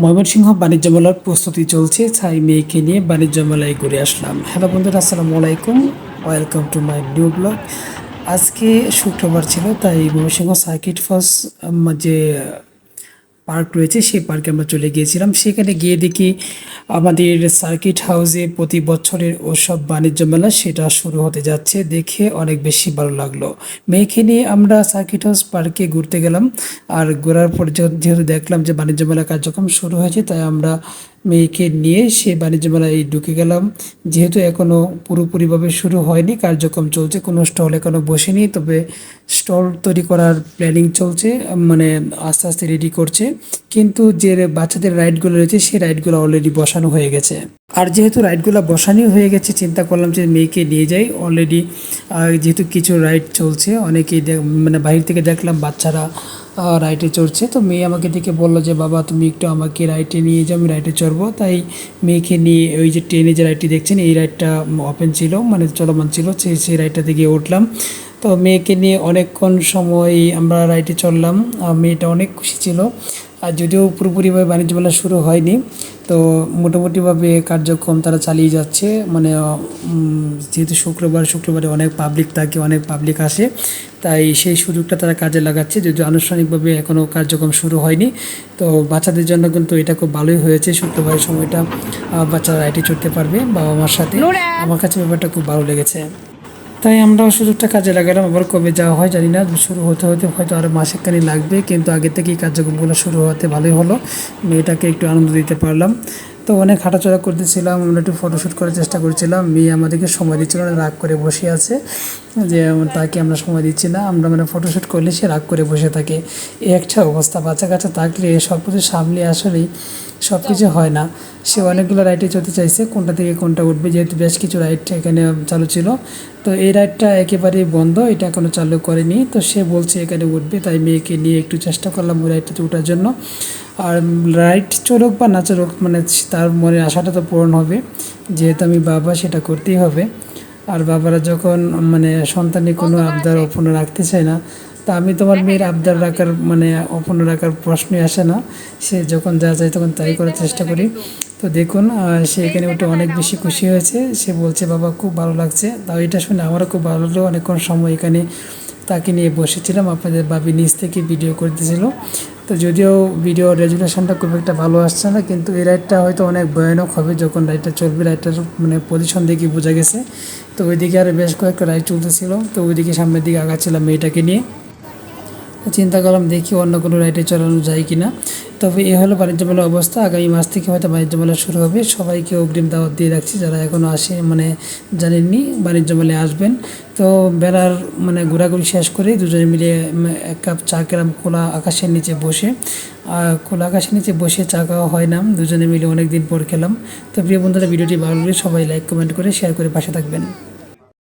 ময়মনসিংহ বাণিজ্য মেলার প্রস্তুতি চলছে, তাই মেয়েকে নিয়ে বাণিজ্য মেলায় ঘুরে আসলাম। হ্যালো বন্ধুরা, আসসালামু আলাইকুম, welcome to my new blog. আজকে শুক্রবার ছিল, তাই ময়মনসিংহ সার্কিট ফার্স্ট যে পার্ক রয়েছে সেই পার্কে আমরা চলে গিয়েছিলাম। সেখানে গিয়ে দেখি আমাদের সার্কিট হাউসে প্রতি বছরের উৎসব বাণিজ্য মেলা সেটা শুরু হতে যাচ্ছে, দেখে অনেক বেশি ভালো লাগলো। মেয়েকে নিয়ে আমরা সার্কিট হাউস পার্কে ঘুরতে গেলাম। আর ঘোরার পর যেহেতু দেখলাম যে বাণিজ্য মেলা কার্যক্রম শুরু হয়েছে, তাই আমরা মেয়েকে নিয়ে সেই বাণিজ্য মেলায় ঢুকে গেলাম। যেহেতু এখনও পুরোপুরিভাবে শুরু হয়নি, কার্যক্রম চলছে, কোনো স্টল এখনও বসেনি, তবে স্টল তৈরি করার প্ল্যানিং চলছে, মানে আস্তে আস্তে রেডি করছে। কিন্তু যে বাচ্চাদের রাইডগুলো রয়েছে সেই রাইডগুলো অলরেডি বসানো হয়ে গেছে। আর যেহেতু রাইডগুলো বসানো হয়ে গেছে, চিন্তা করলাম যে মেয়েকে নিয়ে যাই। অলরেডি যেহেতু কিছু রাইড চলছে, অনেকেই মানে বাইরে থেকে দেখলাম বাচ্চারা রাইডে চড়ছে। তো মেয়ে আমাকে দেখে বললো যে বাবা তুমি একটু আমাকে রাইডে নিয়ে যাও, আমি রাইডে চড়বো। তাই মেয়েকে নিয়ে ওই যে ট্রেনে যে রাইডটি দেখছেন, এই রাইডটা ওপেন ছিল, মানে চলমান ছিল, সেই রাইডটাতে গিয়ে উঠলাম। তো মেয়েকে নিয়ে অনেকক্ষণ সময় আমরা রাইডে চললাম। মেয়েটা অনেক খুশি ছিল। আর যদিও পুরোপুরিভাবে বাণিজ্য মেলা শুরু হয়নি, তো মোটামুটিভাবে কার্যক্রম তারা চালিয়ে যাচ্ছে। মানে যেহেতু শুক্রবারে অনেক পাবলিক থাকে, অনেক পাবলিক আসে, তাই সেই সুযোগটা তারা কাজে লাগাচ্ছে। যদিও আনুষ্ঠানিকভাবে এখনও কার্যক্রম শুরু হয়নি, তো বাচ্চাদের জন্য কিন্তু এটা খুব ভালোই হয়েছে। শুক্রবারের সময়টা বাচ্চারা রাইডে চড়তে পারবে বাবা মার সাথে। আমার কাছে ব্যাপারটা খুব ভালো লেগেছে, তাই আমরাও সুযোগটা কাজে লাগালাম। আবার কবে যাওয়া হয় জানি না, শুরু হতে হয়তো আরও মাসেকখানি লাগবে, কিন্তু আগে থেকেই কার্যক্রমগুলো শুরু হতে ভালোই হলো। মেয়েটাকে একটু আনন্দ দিতে পারলাম। তো অনেক হাঁটাচলা করতেছিলাম, আমরা একটু ফটোশ্যুট করার চেষ্টা করছিলাম। মেয়ে আমাদেরকে সময় দিচ্ছিল না, রাগ করে বসে আছে যে তাকে আমরা সময় দিচ্ছি না। আমরা মানে ফটোশ্যুট করলে সে রাগ করে বসে থাকে। এই একটা অবস্থা, বাচ্চা কাচ্চা থাকলে সব কিছু সামলে আসলেই সব কিছু হয় না। সে অনেকগুলো রাইডে চলতে চাইছে, কোনটা থেকে কোনটা উঠবে, যেহেতু বেশ কিছু রাইড এখানে চালু ছিল। তো এই রাইডটা একেবারেই বন্ধ, এটা এখনও চালু করেনি। তো সে বলছে এখানে উঠবে, তাই মেয়েকে নিয়ে একটু চেষ্টা করলাম ওই রাইডটাতে ওঠার জন্য। আর রাইড চলুক বা না চলুক, মানে তার মনের আশাটা তো পূরণ হবে। যেহেতু আমি বাবা, সেটা করতেই হবে। আর বাবারা যখন মানে সন্তানের কোনো আবদার অপূর্ণ রাখতে চায় না, তা আমি তোমার মেয়ের আবদার রাখার মানে অপূর্ণ রাখার প্রশ্নই আসে না। সে যখন যা চায় তখন তাই করার চেষ্টা করি। তো দেখুন, সে এখানে উঠে অনেক বেশি খুশি হয়েছে। সে বলছে বাবা খুব ভালো লাগছে। তাও এটা শুনে আমারও খুব ভালো লাগলো। অনেকক্ষণ সময় এখানে তাকে নিয়ে বসেছিলাম, আপনাদের বাবি নিচ থেকে ভিডিও করতেছিল। তো যদিও ভিডিও রেজুলেশনটা খুব একটা ভালো আসছে না, কিন্তু এই রাইডটা হয়তো অনেক ভয়ানক হবে যখন রাইডটা চলবে। রাইডটার মানে পজিশন দেখে বোঝা গেছে। তো ওইদিকে আরও বেশ কয়েকটা রাইড চলতেছিল, তো ওইদিকে সামনের দিকে আগাচ্ছিলাম মেয়েটাকে নিয়ে। চিন্তা করলাম দেখি অন্য কোনো রাইডে চালানো যায় কি না। তবে এ হলো বাণিজ্য মেলার অবস্থা। আগামী মাস থেকে হয়তো বাণিজ্য মেলা শুরু হবে। সবাইকে অগ্রিম দাওয়াত দিয়ে রাখছি, যারা এখনও আসে মানে জানেননি বাণিজ্য মেলায় আসবেন। তো বেলার মানে ঘোরাঘুরি শেষ করে দুজনে মিলে এক কাপ চা খেলাম খোলা আকাশের নিচে বসে। খোলা আকাশের নিচে বসে চা খাওয়া হয় না, দুজনে মিলে অনেক দিন পর খেলাম। তো প্রিয় বন্ধুরা, ভিডিওটি ভালো লাগলে সবাই লাইক কমেন্ট করে শেয়ার করে পাশে থাকবেন।